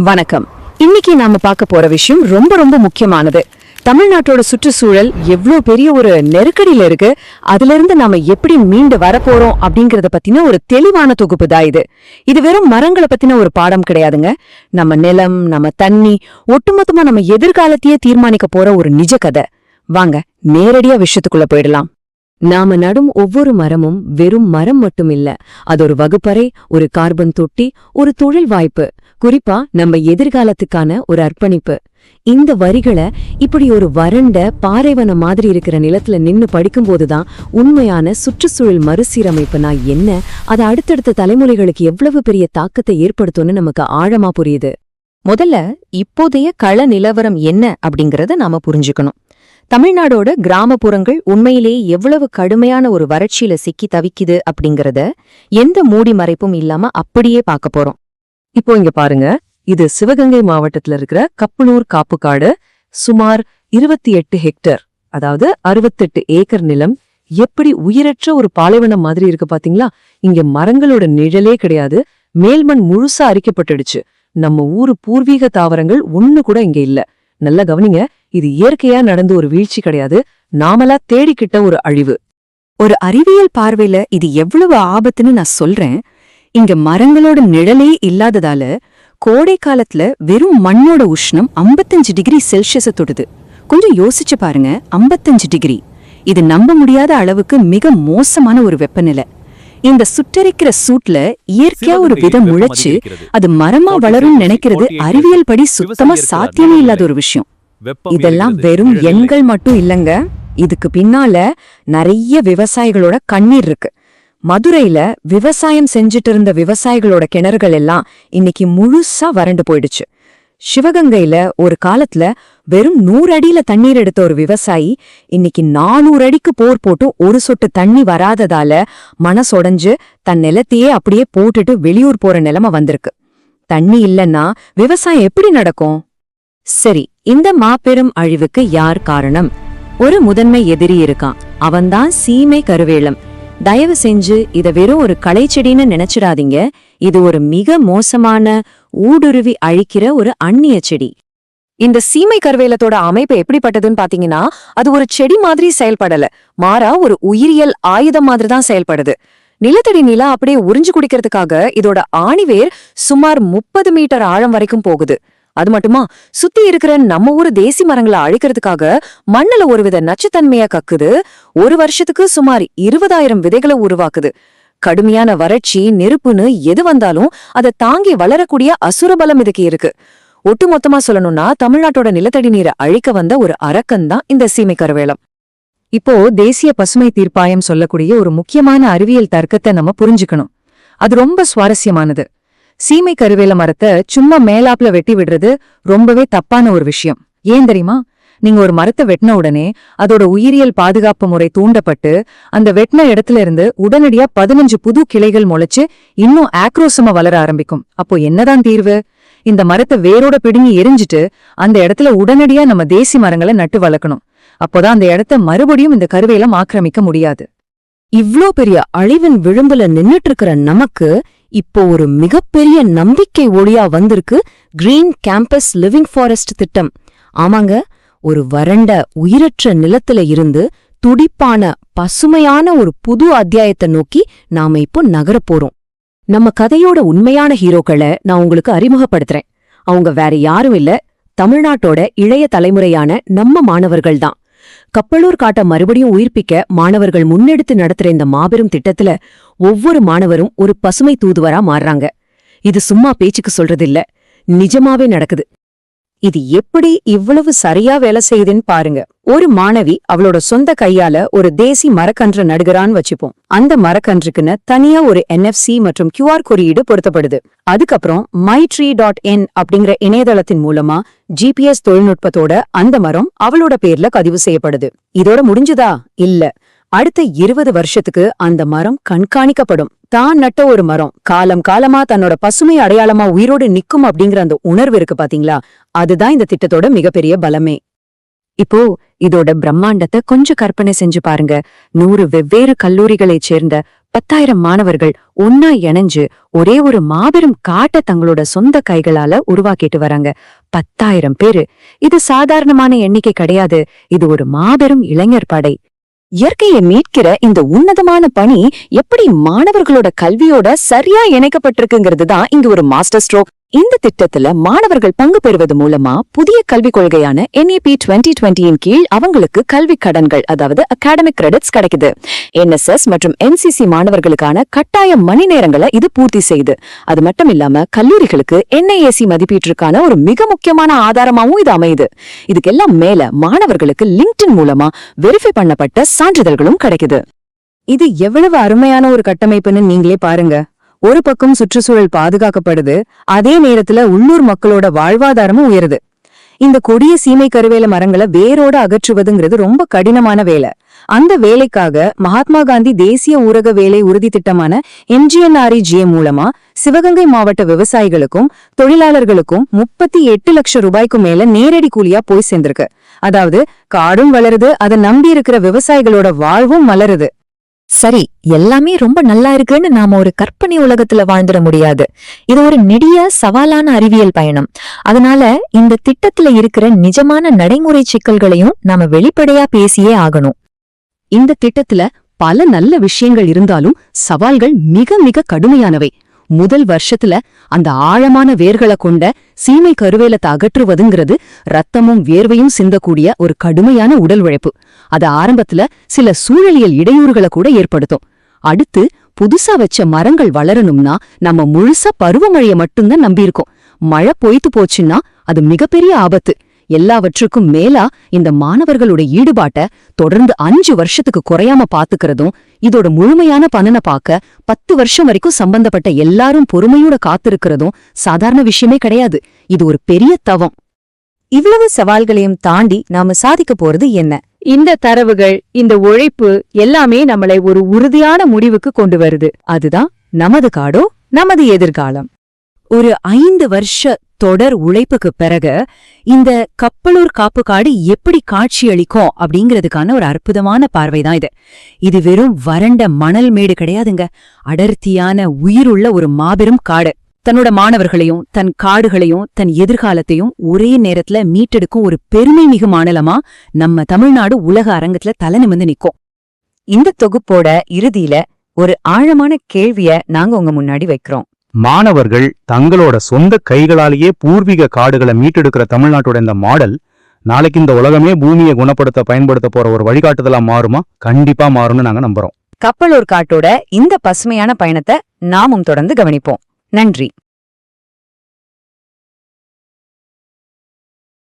வணக்கம். இன்னைக்கு நாம பார்க்க போற விஷயம் ரொம்ப ரொம்ப முக்கியமானது. தமிழ்நாட்டோட சுற்றுச்சூழல் எவ்வளவு பெரிய ஒரு நெருக்கடியில இருக்கு, அதுல இருந்து நாம எப்படி மீண்டு வரப்போறோம் அப்படிங்கறத பத்தின ஒரு தெளிவான தொகுப்பு தான் இது. இது வெறும் மரங்களை பத்தின ஒரு பாடம் கிடையாதுங்க. நம்ம நிலம், நம்ம தண்ணி, ஒட்டுமொத்தமா நம்ம எதிர்காலத்தையே தீர்மானிக்க போற ஒரு நிஜ கதை. வாங்க நேரடியா விஷயத்துக்குள்ள போயிடலாம். நாம நடும் ஒவ்வொரு மரமும் வெறும் மரம் மட்டும் இல்ல, அது ஒரு வகுப்பறை, ஒரு கார்பன் தொட்டி, ஒரு தொழில் வாய்ப்பு, குறிப்பா நம்ம எதிர்காலத்துக்கான ஒரு அர்ப்பணிப்பு. இந்த வரிகளை இப்படி ஒரு வறண்ட பாறைவன மாதிரி இருக்கிற நிலத்துல நின்னு படிக்கும்போதுதான் உண்மையான சுற்றுச்சூழல் மறுசீரமைப்புனா என்ன, அது அடுத்தடுத்த தலைமுறைகளுக்கு எவ்வளவு பெரிய தாக்கத்தை ஏற்படுத்தும்னு நமக்கு ஆழமா புரியுது. முதல்ல இப்போதைய கள நிலவரம் என்ன அப்படிங்கறத நாம புரிஞ்சுக்கணும். தமிழ்நாடோட கிராமப்புறங்கள் உண்மையிலேயே எவ்வளவு கடுமையான ஒரு வறட்சியில சிக்கி தவிக்குது அப்படிங்கறத எந்த மூடி மறைப்பும் இல்லாம அப்படியே பார்க்க போறோம். இப்போ இங்க பாருங்க, இது சிவகங்கை மாவட்டத்துல இருக்கிற கப்பனூர் காப்புக்காடு. சுமார் 28 ஹெக்டேர், அதாவது 68 ஏக்கர் நிலம் எப்படி உயிரற்ற ஒரு பாலைவனம் மாதிரி இருக்கு பாத்தீங்களா? இங்க மரங்களோட நிழலே கிடையாது, மேல்மண் முழுசா அரிக்கப்பட்டுடுச்சு. நம்ம ஊரு பூர்வீக தாவரங்கள் ஒண்ணு கூட இங்க இல்ல. நல்லா கவனிங்க, இது இயற்கையா நடந்த ஒரு வீழ்ச்சி கிடையாது, நாமளா தேடிக்கிட்ட ஒரு அழிவு. ஒரு அறிவியல் பார்வையில இது எவ்வளவு ஆபத்துன்னு நான் சொல்றேன். இங்க மரங்களோட நிழலே இல்லாததால கோடை காலத்துல வெறும் மண்ணோட உஷ்ணம் 55 டிகிரி செல்சியஸ தொடுது. கொஞ்சம் யோசிச்சு பாருங்க, 55 டிகிரி. இது நம்ப முடியாத அளவுக்கு மிக மோசமான ஒரு வெப்பநிலை. இந்த சுட்டரிக்கிற சூட்ல இயற்கையா ஒரு விதம் முளைச்சு அது மரமா வளரும் நினைக்கிறது அறிவியல் படி சுத்தமா சாத்தியமே இல்லாத ஒரு விஷயம். இதெல்லாம் வெறும் எண்கள் மட்டும் இல்லங்க, இதுக்கு பின்னால நிறைய விவசாயிகளோட கண்ணீர் இருக்கு. மதுரையில விவசாயம் செஞ்சுட்டு இருந்த விவசாயிகளோட கிணறுகள் எல்லாம் இன்னைக்கு முழுசா வறண்டு போயிடுச்சு. சிவகங்கையில ஒரு காலத்துல வெறும் 100 அடியில தண்ணீர் எடுத்த ஒரு விவசாயி இன்னைக்கு 400 அடிக்கு போர் போட்டு ஒரு சொட்டு தண்ணி வராததால மனசொடைஞ்சு தன் நிலத்தையே அப்படியே போட்டுட்டு வெளியூர் போற நிலைமை வந்திருக்கு. தண்ணி இல்லைன்னா விவசாயம் எப்படி நடக்கும்? சரி, இந்த மாபெரும் அழிவுக்கு யார் காரணம்? ஒரு முதன்மை எதிரி இருக்கான், அவன்தான் சீமை கருவேலம். தயவு செஞ்சு இத வெறும் ஒரு களைச்செடின்னு நினைச்சிடாதீங்க. இது ஒரு மிக மோசமான ஊடுருவி அழிக்கிற ஒரு அந்நிய செடி. இந்த சீமை கருவேலத்தோட அமைப்பு எப்படிப்பட்டதுன்னு பாத்தீங்கன்னா, அது ஒரு செடி மாதிரி செயல்படல, மாறா ஒரு உயிரியல் ஆயுதம் மாதிரி தான் செயல்படுது. நிலத்தடி நிலம் அப்படியே உறிஞ்சு குடிக்கிறதுக்காக இதோட ஆணிவேர் சுமார் 30 மீட்டர் ஆழம் வரைக்கும் போகுது. அது மட்டுமா, சுத்தி இருக்கிற நம்ம ஊரு தேசி மரங்களை அழிக்கிறதுக்காக மண்ணுல ஒருவித நச்சுத்தன்மைய கக்குது. ஒரு வருஷத்துக்கு சுமார் 20,000 விதைகளை உருவாக்குது. கடுமையான வறட்சி, நெருப்புன்னு எது வந்தாலும் அதை தாங்கி வளரக்கூடிய அசுரபலம் இதுக்கு இருக்கு. ஒட்டுமொத்தமா சொல்லணும்னா தமிழ்நாட்டோட நிலத்தடி நீரை அழிக்க வந்த ஒரு அரக்கன்தான் இந்த சீமை கருவேலம். இப்போ தேசிய பசுமை தீர்ப்பாயம் சொல்லக்கூடிய ஒரு முக்கியமான அறிவியல் தர்க்கத்தை நம்ம புரிஞ்சுக்கணும். அது ரொம்ப சுவாரஸ்யமானது. சீமை கருவேல மரத்தை சும்மா மேலாப்ல வெட்டி விடுறது ரொம்பவே தப்பான ஒரு விஷயம். ஏன் தெரியுமா? நீங்க ஒரு மரத்தை வெட்டின உடனே அதோட உயிரியல் பாதுகாப்பு முறை தூண்டப்பட்டு அந்த வெட்டின இடத்துல இருந்து உடனடியா 15 புது கிளைகள் முளைச்சு இன்னும் ஆக்ரோசமா வளர ஆரம்பிக்கும். அப்போ என்னதான் தீர்வு? இந்த மரத்தை வேரோட பிடுங்கி எரிஞ்சிட்டு அந்த இடத்துல உடனடியா நம்ம தேசி மரங்களை நட்டு வளர்க்கணும். அப்போதான் அந்த இடத்த மறுபடியும் இந்த கருவேலம் ஆக்கிரமிக்க முடியாது. இவ்ளோ பெரிய அழிவின் விளிம்புல நின்னுட்டு இருக்கிற நமக்கு இப்போ ஒரு மிகப்பெரிய நம்பிக்கை ஒளியா வந்திருக்கு கிரீன் கேம்பஸ் லிவிங் ஃபாரஸ்ட் திட்டம். ஆமாங்க, ஒரு வறண்ட உயிரற்ற நிலத்துல இருந்து துடிப்பான பசுமையான ஒரு புது அத்தியாயத்தை நோக்கி நாம இப்போ நகரப்போறோம். நம்ம கதையோட உண்மையான ஹீரோக்களை நான் உங்களுக்கு அறிமுகப்படுத்துறேன். அவங்க வேற யாரும் இல்ல, தமிழ்நாட்டோட இளைய தலைமுறையான நம்ம மாணவர்கள் தான். கப்பலூர் காட்ட மறுபடியும் உயிர்ப்பிக்க மாணவர்கள் முன்னெடுத்து நடத்துற இந்த மாபெரும் திட்டத்துல ஒவ்வொரு மாணவரும் ஒரு பசுமை தூதுவரா மாறுறாங்க. இது சும்மா பேச்சுக்கு சொல்றதில்ல, நிஜமாவே நடக்குது. இது எப்படி இவ்வளவு சரியா வேலை செய்யுதுன்னு பாருங்க. ஒரு மாணவி அவளோட சொந்த கையால ஒரு தேசி மரக்கன்று நடுகிறான்னு வச்சுப்போம். அந்த மரக்கன்றுக்குன்னு தனியா ஒரு NFC மற்றும் QR குறியீடு பொருத்தப்படுது. அதுக்கப்புறம் mytree.in அப்படிங்கிற இணையதளத்தின் மூலமா GPS தொழில்நுட்பத்தோட அந்த மரம் அவளோட பேர்ல பதிவு செய்யப்படுது. இதோட முடிஞ்சுதா? இல்ல. அடுத்த 20 வருஷத்துக்கு அந்த மரம் கண்காணிக்கப்படும். தான் நட்ட ஒரு மரம் காலம் காலமா தன்னோட பசுமை அடையாளமா உயிரோடு நிக்கும் அப்படிங்கிற அந்த உணர்வு இருக்கு பாத்தீங்களா? அதுதான் இந்த திட்டத்தோட மிகப்பெரிய பலமே. இப்போ இதோட பிரம்மாண்டத்தை கொஞ்சம் கற்பனை செஞ்சு பாருங்க. 100 வெவ்வேறு கல்லூரிகளைச் சேர்ந்த 10,000 மாணவர்கள் ஒன்னா இணைஞ்சு ஒரே ஒரு மாபெரும் காட்டை தங்களோட சொந்த கைகளால உருவாக்கிட்டு வராங்க. 10,000 பேரு. இது சாதாரணமான எண்ணிக்கை கிடையாது. இது ஒரு மாபெரும் இளைஞர் படை. இயற்கையை மீட்கிற இந்த உன்னதமான பணி எப்படி மாணவர்களோட கல்வியோட சரியா இணைக்கப்பட்டிருக்குங்கிறது தான் இங்க ஒரு மாஸ்டர் ஸ்ட்ரோக். இந்த திட்டத்துல மாணவர்கள் பங்கு பெறுவது மூலமா புதிய கல்விக் கொள்கையான NEP 2020 கீழ் அவங்களுக்கு கல்வி கடன்கள், அதாவது அகாடமிக் கிரெடிட்ஸ் கிடைக்குது. NSS மற்றும் NCC மாணவர்களுக்கான கட்டாய மணி நேரங்களை இது பூர்த்தி செய்யுது. அது மட்டும் இல்லாம கல்லூரிகளுக்கு NIAC மதிப்பீட்டிற்கான ஒரு மிக முக்கியமான ஆதாரமாவும் இது அமையுது. இதுக்கெல்லாம் மேல மாணவர்களுக்கு LinkedIn மூலமா வெரிஃபை பண்ணப்பட்ட சான்றிதழ்களும் கிடைக்குது. இது எவ்வளவு அருமையான ஒரு கட்டமைப்புன்னு நீங்களே பாருங்க. ஒரு பக்கம் சுற்றுச்சூழல் பாதுகாக்கப்படுது, அதே நேரத்துல உள்ளூர் மக்களோட வாழ்வாதாரமும் உயருது. இந்த கொடிய சீமை கருவேல மரங்களை வேரோட அகற்றுவதுங்கிறது ரொம்ப கடினமான வேலை. அந்த வேலைக்காக மகாத்மா காந்தி தேசிய ஊரக வேலை உறுதி திட்டமான MGNREGA மூலமா சிவகங்கை மாவட்ட விவசாயிகளுக்கும் தொழிலாளர்களுக்கும் 38 லட்சம் ரூபாய்க்கு மேல நேரடி கூலியா போய் சேர்ந்திருக்கு. அதாவது காடும் வளருது, அதை நம்பி இருக்கிற விவசாயிகளோட வாழ்வும் மலருது. சரி, எல்லாமே ரொம்ப நல்லா இருக்குன்னு நாம ஒரு கற்பனை உலகத்துல வாழ்ந்துட முடியாது. இது ஒரு நெடிய சவாலான அறிவியல் பயணம். அதனால இந்த திட்டத்துல இருக்கிற நிஜமான நடைமுறை சிக்கல்களையும் நாம வெளிப்படையா பேசியே ஆகணும். இந்த திட்டத்துல பல நல்ல விஷயங்கள் இருந்தாலும் சவால்கள் மிக மிக கடுமையானவை. முதல் வருஷத்துல அந்த ஆழமான வேர்களை கொண்ட சீமை கருவேலத்தை அகற்றுவதுங்கிறது ரத்தமும் வேர்வையும் சிந்தக்கூடிய ஒரு கடுமையான உடல் உழைப்பு. அது ஆரம்பத்துல சில சூழலியல் இடையூறுகளை கூட ஏற்படுத்தும். அடுத்து புதுசா வச்ச மரங்கள் வளரணும்னா நம்ம முழுசா பருவமழைய மட்டும்தான் நம்பியிருக்கோம். மழை பொய்த்து போச்சுன்னா அது மிகப்பெரிய ஆபத்து. எல்லாவற்றுக்கும் மேலா இந்த மாணவர்களோட ஈடுபாட்ட தொடர்ந்து 5 வருஷத்துக்கு குறையாம பாத்துக்கிறதும், இதோட முழுமையான பலனை பார்க்க 10 வருஷம் வரைக்கும் சம்பந்தப்பட்ட எல்லாரும் பொறுமையோட காத்திருக்கிறதும் சாதாரண விஷயமே கிடையாது. இது ஒரு பெரிய தவம். இவ்வளவு சவால்களையும் தாண்டி நாம சாதிக்க போறது என்ன? இந்த தரவுகள், இந்த உழைப்பு எல்லாமே நம்மளை ஒரு உறுதியான முடிவுக்கு கொண்டு வருது. அதுதான் நமது காடோ நமது எதிர்காலம். ஒரு 5 வருஷ தொடர் உழைப்புக்கு பிறகு இந்த கப்பலூர் காப்பு காடு எப்படி காட்சியளிக்கும் அப்படிங்கிறதுக்கான ஒரு அற்புதமான பார்வைதான் இது. இது வெறும் வறண்ட மணல் மேடு கிடையாதுங்க. அடர்த்தியான உயிருள்ள ஒரு மாபெரும் காடு. தன்னோட மாணவர்களையும் தன் காடுகளையும் தன் எதிர்காலத்தையும் ஒரே நேரத்துல மீட்டெடுக்கும் ஒரு பெருமை மிகு மாநிலமா நம்ம தமிழ்நாடு உலக அரங்கத்துல தலை நிமிர்ந்து நிக்கும். இந்த தொகுப்போட இறுதியில ஒரு ஆழமான கேள்விய நாங்க உங்க முன்னாடி வைக்கிறோம். மாணவர்கள் தங்களோட சொந்த கைகளாலேயே பூர்வீக காடுகளை மீட்டெடுக்கிற தமிழ்நாட்டோட இந்த மாடல் நாளைக்கு இந்த உலகமே பூமியை குணப்படுத்த பயன்படுத்த போற ஒரு வழிகாட்டுதலா மாறுமா? கண்டிப்பா மாறும்னு நாங்க நம்புறோம். கப்பலூர் காட்டோட இந்த பசுமையான பயணத்தை நாமும் தொடர்ந்து கவனிப்போம். நன்றி.